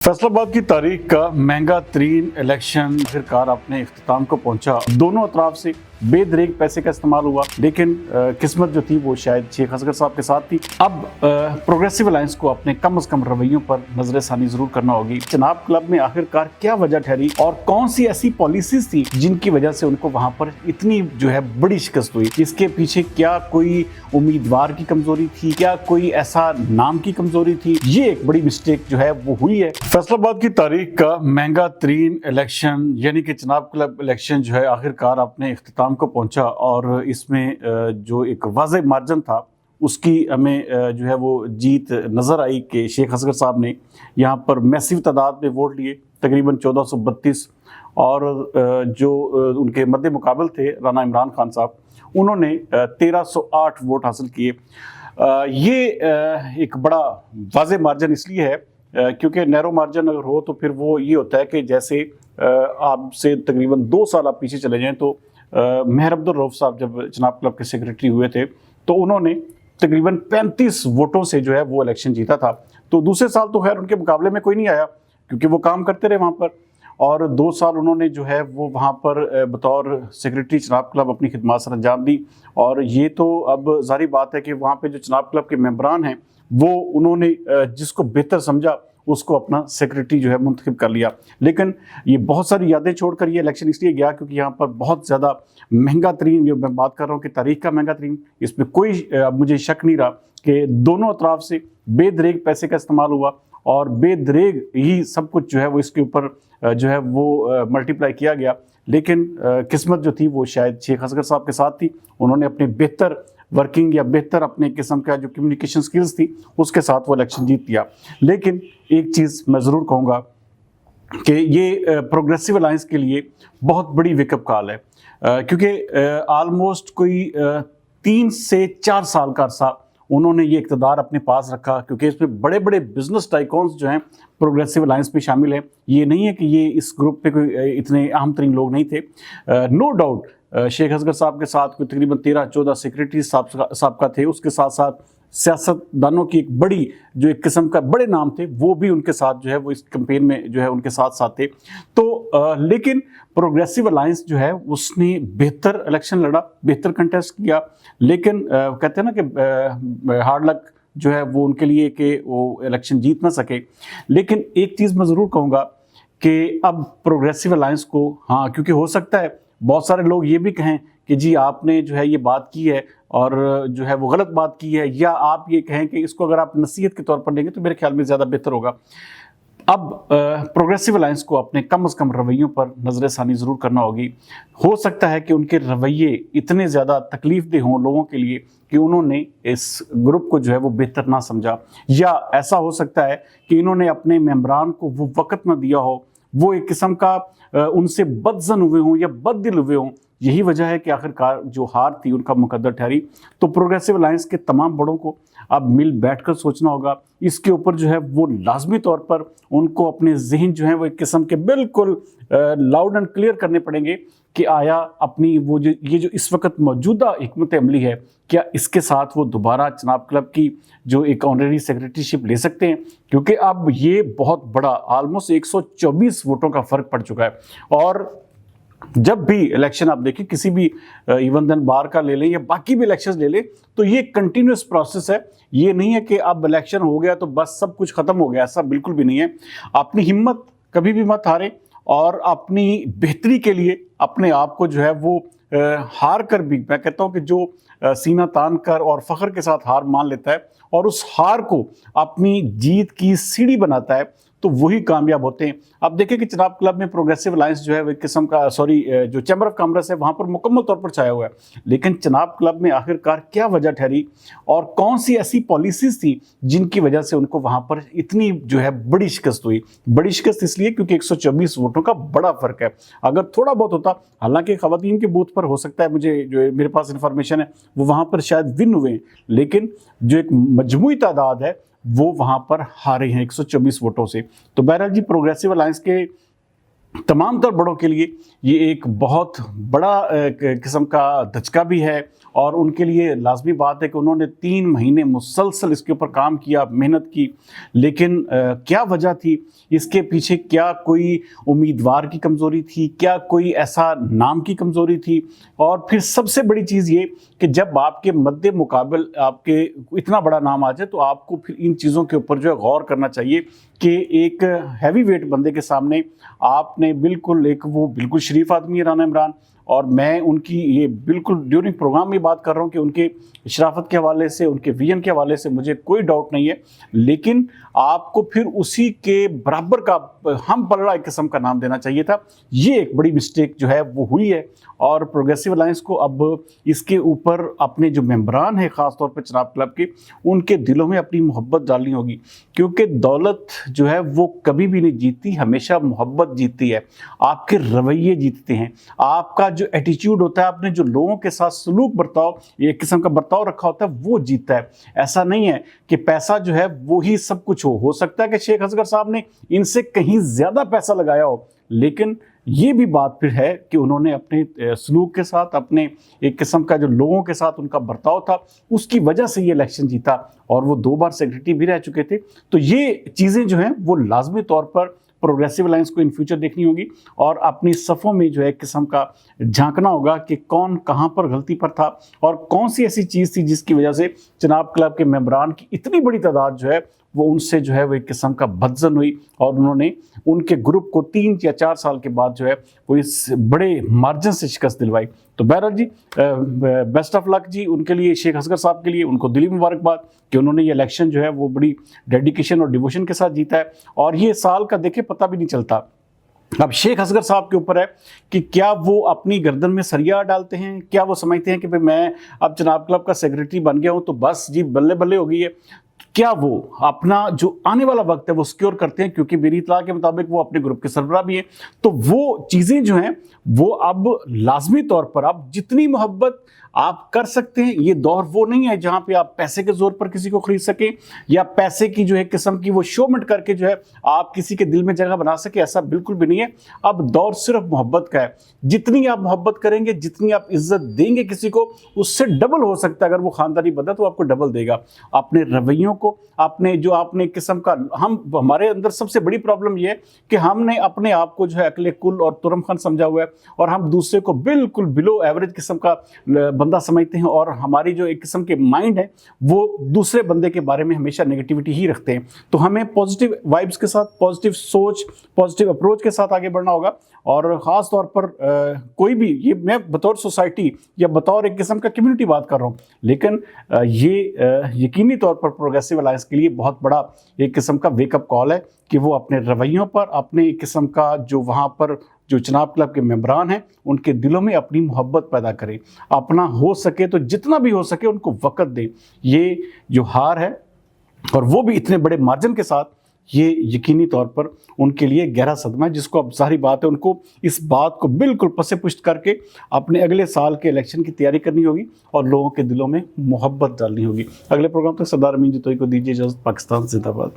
फैसलाबाद की तारीख का महंगा तरीन इलेक्शन आखिरकार अपने इख्तिताम को पहुंचा। दोनों अतराफ से बेदरेग पैसे का इस्तेमाल हुआ, लेकिन किस्मत जो थी वो शायद शेख असगर साहब के साथ थी। अब प्रोग्रेसिव अलायंस को अपने कम अज कम रवैयों पर नजर सानी जरूर करना होगी। चनाब क्लब में आखिरकार क्या वजह ठहरी और कौन सी ऐसी पॉलिसीज थी जिनकी वजह से उनको वहां पर इतनी जो है बड़ी शिकस्त हुई। इसके पीछे क्या कोई उम्मीदवार की कमजोरी थी, क्या कोई ऐसा नाम की कमजोरी थी? ये एक बड़ी मिस्टेक जो है वो हुई है। फैसलाबाद की तारीख का महंगा तरीन इलेक्शन यानी कि चनाब क्लब इलेक्शन जो है आखिरकार अपने इख्तिताम को पहुंचा और इसमें जो एक वाज़ेह मार्जिन था उसकी हमें जो है वो जीत नज़र आई कि शेख असगर साहब ने यहाँ पर मैसिव तादाद में वोट लिए, तकरीबन 1432, और जो उनके मद्दे मुकाबल थे राना इमरान खान साहब, उन्होंने 1308 वोट हासिल किए। ये एक बड़ा वाज़ेह मार्जिन इसलिए है क्योंकि नैरो मार्जिन अगर हो तो फिर वो ये होता है कि जैसे आपसे तकरीबन 2 साल आप पीछे चले जाएं तो मेहर अब्दुल रऊफ साहब जब चनाब क्लब के सेक्रेटरी हुए थे तो उन्होंने तकरीबन 35 वोटों से जो है वो इलेक्शन जीता था। तो दूसरे साल तो खैर उनके मुकाबले में कोई नहीं आया क्योंकि वो काम करते रहे वहाँ पर, और 2 साल उन्होंने जो है वो वहाँ पर बतौर सेक्रेटरी चनाब क्लब अपनी खिदमत सर अंजाम दी। और ये तो अब जारी बात है कि वहाँ पे जो चनाब क्लब के मेंबरान हैं वो उन्होंने जिसको बेहतर समझा उसको अपना सेक्रेटरी जो है मुंतखब कर लिया। लेकिन ये बहुत सारी यादें छोड़कर ये इलेक्शन इसलिए गया क्योंकि यहाँ पर बहुत ज़्यादा महंगा तरीन, जो मैं बात कर रहा हूँ कि तारीख का महंगा तरीन, इसमें कोई मुझे शक नहीं रहा कि दोनों अतराफ से बेदरेग पैसे का इस्तेमाल हुआ और बेदरेग ही सब कुछ जो है वो इसके ऊपर जो है वो मल्टीप्लाई किया गया। लेकिन किस्मत जो थी वो शायद शेख असगर साहब के साथ थी। उन्होंने अपने बेहतर वर्किंग या बेहतर अपने किस्म का जो कम्युनिकेशन स्किल्स थी उसके साथ वो इलेक्शन जीत लिया। लेकिन एक चीज़ मैं ज़रूर कहूँगा कि ये प्रोग्रेसिव अलायंस के लिए बहुत बड़ी वेकअप कॉल है क्योंकि आलमोस्ट कोई 3 से 4 साल का अरसा उन्होंने ये इक़्तिदार अपने पास रखा क्योंकि इसमें बड़े बड़े बिजनेस टाइकॉन्स जो हैं प्रोग्रेसिव अलायंस में शामिल हैं। ये नहीं है कि ये इस ग्रुप पे कोई इतने अहम तरीन लोग नहीं थे। नो डाउट शेख असगर साहब के साथ कोई तकरीबन 13-14 सेक्रेटरी साहब का थे, उसके साथ साथ सियासतदानों की एक बड़ी जो एक किस्म का बड़े नाम थे वो भी उनके साथ जो है वो इस कैंपेन में जो है उनके साथ थे। तो लेकिन प्रोग्रेसिव अलायंस जो है उसने बेहतर इलेक्शन लड़ा, बेहतर कंटेस्ट किया, लेकिन कहते हैं ना कि हार्ड लक जो है वो उनके लिए कि वो इलेक्शन जीत ना सके। लेकिन एक चीज़ मैं ज़रूर कहूँगा कि अब प्रोग्रेसिव अलायंस को, हाँ, क्योंकि हो सकता है बहुत सारे लोग ये भी कहें कि जी आपने जो है ये बात की है और जो है वो गलत बात की है, या आप ये कहें कि इसको अगर आप नसीहत के तौर पर लेंगे तो मेरे ख्याल में ज़्यादा बेहतर होगा। अब प्रोग्रेसिव अलायंस को अपने कम अज़ कम रवैयों पर नजर सानी ज़रूर करना होगी। हो सकता है कि उनके रवैये इतने ज़्यादा तकलीफ दे हों लोगों के लिए कि उन्होंने इस ग्रुप को जो है वो बेहतर ना समझा, या ऐसा हो सकता है कि इन्होंने अपने मेंबरान को वो वक़्त ना दिया हो, वो एक किस्म का उनसे बदज़न हुए हों या बददिल हुए हों। यही वजह है कि आखिरकार जो हार थी उनका मुकद्दर ठहरी। तो प्रोग्रेसिव अलायंस के तमाम बड़ों को अब मिल बैठकर सोचना होगा। इसके ऊपर जो है वो लाजमी तौर पर उनको अपने जहन जो है वो एक किस्म के बिल्कुल लाउड एंड क्लियर करने पड़ेंगे कि आया अपनी वो जो ये जो इस वक्त मौजूदा हिकमत अमली है, क्या इसके साथ वो दोबारा चनाब क्लब की जो एक ऑनरेरी सेक्रेटरीशिप ले सकते हैं, क्योंकि अब ये बहुत बड़ा ऑलमोस्ट 124 वोटों का फ़र्क पड़ चुका है। और जब भी इलेक्शन आप देखें, किसी भी इवन देन बार का ले लें या बाकी भी इलेक्शंस ले लें, तो ये कंटिन्यूस प्रोसेस है। ये नहीं है कि अब इलेक्शन हो गया तो बस सब कुछ ख़त्म हो गया, ऐसा बिल्कुल भी नहीं है। अपनी हिम्मत कभी भी मत हारें और अपनी बेहतरी के लिए अपने आप को जो है वो हार कर भी, मैं कहता हूँ कि जो सीना तान कर और फ़ख्र के साथ हार मान लेता है और उस हार को अपनी जीत की सीढ़ी बनाता है, तो वही कामयाब होते हैं। अब देखें कि चनाब क्लब में प्रोग्रेसिव अलायंस जो है वो एक किस्म का जो चैम्बर ऑफ कॉमर्स है वहाँ पर मुकम्मल तौर पर छाया हुआ है। लेकिन चनाब क्लब में आखिरकार क्या वजह ठहरी और कौन सी ऐसी पॉलिसीज़ थी जिनकी वजह से उनको वहाँ पर इतनी जो है बड़ी शिकस्त हुई? बड़ी शिकस्त इसलिए क्योंकि 124 वोटों का बड़ा फ़र्क है। अगर थोड़ा बहुत होता, हालांकि ख़वातीन के बूथ पर हो सकता है, मुझे जो मेरे पास इन्फॉर्मेशन है वो वहाँ पर शायद विन हुए, लेकिन जो एक मजमूई तादाद है वो वहाँ पर हारे हैं 124 वोटों से। तो बहरहाल जी, प्रोग्रेसिव अलायंस के तमाम तर बड़ों के लिए ये एक बहुत बड़ा किस्म का धचका भी है اور ان کے لیے لازمی بات ہے کہ انہوں نے 3 مہینے مسلسل اس کے اوپر کام کیا، محنت کی، لیکن کیا وجہ تھی اس کے پیچھے؟ کیا کوئی امیدوار کی کمزوری تھی؟ کیا کوئی ایسا نام کی کمزوری تھی؟ اور پھر سب سے بڑی چیز یہ کہ جب آپ کے مد مقابل آپ کے اتنا بڑا نام آ جائے تو آپ کو پھر ان چیزوں کے اوپر جو ہے غور کرنا چاہیے کہ ایک ہیوی ویٹ بندے کے سامنے آپ نے وہ بالکل شریف آدمی ہے رانا عمران، اور میں ان کی یہ بالکل ڈیورنگ پروگرام میں بات کر رہا ہوں کہ ان کے شرافت کے حوالے سے، ان کے ویژن کے حوالے سے مجھے کوئی ڈاؤٹ نہیں ہے، لیکن آپ کو پھر اسی کے برابر کا ہم پلڑا ایک قسم کا نام دینا چاہیے تھا۔ یہ ایک بڑی مسٹیک جو ہے وہ ہوئی ہے، اور پروگریسو الائنس کو اب اس کے اوپر اپنے جو ممبران ہیں خاص طور پہ چناب کلب کے، ان کے دلوں میں اپنی محبت ڈالنی ہوگی، کیونکہ دولت جو ہے وہ کبھی بھی نہیں جیتتی، ہمیشہ محبت جیتتی ہے، آپ کے رویے جیتتے ہیں، آپ کا جو ایٹیچیوڈ ہوتا ہے، آپ نے جو لوگوں کے ساتھ سلوک برتاؤ، ایک قسم کا برتاؤ رکھا ہوتا ہے، وہ جیتتا ہے۔ ایسا نہیں ہے کہ پیسہ جو ہے وہی سب کچھ ہو سکتا ہے کہ شیخ اصغر صاحب نے ان سے کہیں زیادہ پیسہ لگایا ہو، لیکن یہ بھی بات پھر ہے کہ انہوں نے اپنے سلوک کے ساتھ، اپنے ایک قسم کا جو لوگوں کے ساتھ ان کا برتاؤ تھا، اس کی وجہ سے یہ الیکشن جیتا، اور وہ 2 بار سیکرٹری بھی رہ چکے تھے۔ تو یہ چیزیں جو ہیں وہ لازمی طور پر پروگریسو الائنس کو ان فیوچر دیکھنی ہوگی، اور اپنی صفوں میں جو ہے ایک قسم کا جھانکنا ہوگا کہ کون کہاں پر غلطی پر تھا، اور کون سی ایسی چیز تھی جس کی وجہ سے چناب کلب کے ممبران کی اتنی بڑی تعداد جو ہے وہ ان سے جو ہے وہ ایک قسم کا بدظن ہوئی، اور انہوں نے ان کے گروپ کو 3 یا 4 سال کے بعد جو ہے وہ اس بڑے مارجن سے شکست دلوائی۔ تو بہرحال جی بیسٹ آف لک جی ان کے لیے، شیخ اصغر صاحب کے لیے، ان کو دلی مبارکباد کہ انہوں نے یہ الیکشن جو ہے وہ بڑی ڈیڈیکیشن اور ڈیووشن کے ساتھ جیتا ہے، اور یہ سال کا دیکھیں پتہ بھی نہیں چلتا۔ اب شیخ اصغر صاحب کے اوپر ہے کہ کیا وہ اپنی گردن میں سریا ڈالتے ہیں، کیا وہ سمجھتے ہیں کہ میں اب چناب کلب کا سیکرٹری بن گیا ہوں تو بس جی بلے بلے ہو گئی ہے، کیا وہ اپنا جو آنے والا وقت ہے وہ سیکیور کرتے ہیں؟ کیونکہ میری اطلاع کے مطابق وہ اپنے گروپ کے سربراہ بھی ہیں، تو وہ چیزیں جو ہیں وہ اب لازمی طور پر اب جتنی محبت آپ کر سکتے ہیں، یہ دور وہ نہیں ہے جہاں پہ آپ پیسے کے زور پر کسی کو خرید سکیں، یا پیسے کی جو ہے قسم کی وہ شومنٹ کر کے جو ہے آپ کسی کے دل میں جگہ بنا سکیں، ایسا بالکل بھی نہیں ہے۔ اب دور صرف محبت کا ہے، جتنی آپ محبت کریں گے، جتنی آپ عزت دیں گے کسی کو، اس سے ڈبل ہو سکتا ہے۔ اگر وہ خاندانی بندہ تو آپ کو ڈبل دے گا۔ اپنے رویوں کو، اپنے جو آپ نے قسم کا، ہمارے اندر سب سے بڑی پرابلم یہ ہے کہ ہم نے اپنے آپ کو جو ہے عقل کل اور ترم خان سمجھا ہوا ہے، اور ہم دوسرے کو بالکل بلو ایوریج قسم کا بندہ سمجھتے ہیں، اور ہماری جو ایک قسم کے مائنڈ ہے وہ دوسرے بندے کے بارے میں ہمیشہ نیگیٹیوٹی ہی رکھتے ہیں۔ تو ہمیں پازیٹیو وائبس کے ساتھ، پازیٹیو سوچ، پازیٹیو اپروچ کے ساتھ آگے بڑھنا ہوگا، اور خاص طور پر کوئی بھی، یہ میں بطور سوسائٹی یا بطور ایک قسم کا کمیونٹی بات کر رہا ہوں، لیکن یہ یقینی طور پر پروگریسو الائنس کے لیے بہت بڑا ایک قسم کا ویک اپ کال ہے کہ وہ اپنے رویوں پر، اپنے ایک قسم کا جو وہاں پر جو چناب کلب کے ممبران ہیں ان کے دلوں میں اپنی محبت پیدا کریں، اپنا ہو سکے تو جتنا بھی ہو سکے ان کو وقت دیں۔ یہ جو ہار ہے، اور وہ بھی اتنے بڑے مارجن کے ساتھ، یہ یقینی طور پر ان کے لیے گہرا صدمہ ہے، جس کو اب ظاہری بات ہے ان کو اس بات کو بالکل پس پشت کر کے اپنے اگلے سال کے الیکشن کی تیاری کرنی ہوگی، اور لوگوں کے دلوں میں محبت ڈالنی ہوگی۔ اگلے پروگرام تک سردار امین جتوئی کو دیجیے اجازت۔ پاکستان زندہ باد۔